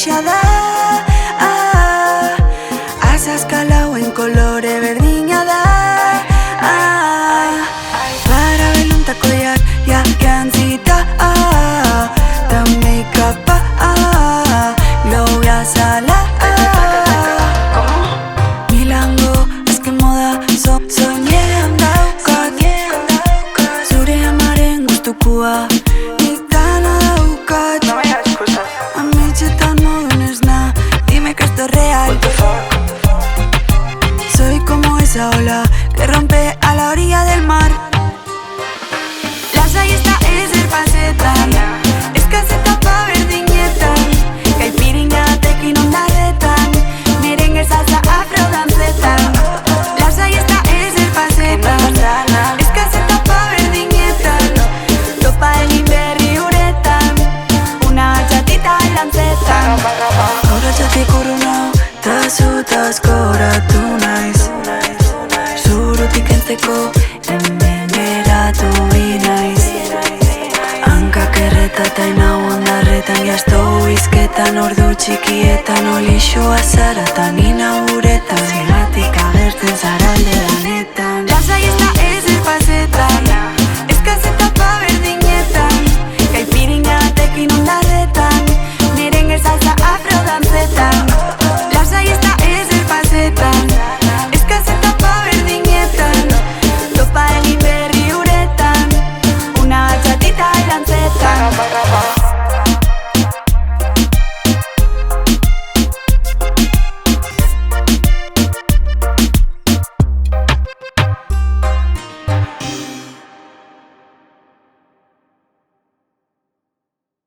horixa da Azazkalauen kolore berdina da Para beluntako jantzita Ta make-upa Glowia zala Milango azken moda soinean daukat Zure amaren gustukoa nik dana daukat Ametxetan modun esna, dime que esto es real Soy como esa ola que rompe a la orilla del mar Lasai ez da ezer pasetan, eskazeta pa berdinetan Caipirinhatekin ondarretan, merengue salsa afro dantzetan Lasai ez da ezer pasetan, eskazeta pa berdinetan Topa egin berri uretan, una txatita lantzetan Horatxatik urrunau, ta zutaz koratu naiz Zurutik entzeko, hemen geratu binaiz Hankak erreta inau ondarretan Jazto izketan, ordu txikietan Olixoa zaratan, inauguretan Zergatik agertzen zara alde danetan Lasai ez da ezer pasetan, eskazeta pa berdinetan Caipirinhatekin ondarretan, merengue salsa afro dantzetan Lasai ez da ezer pasetan, eskazeta pa berdinetan Topa egin berri uretan, una txatita lantzetan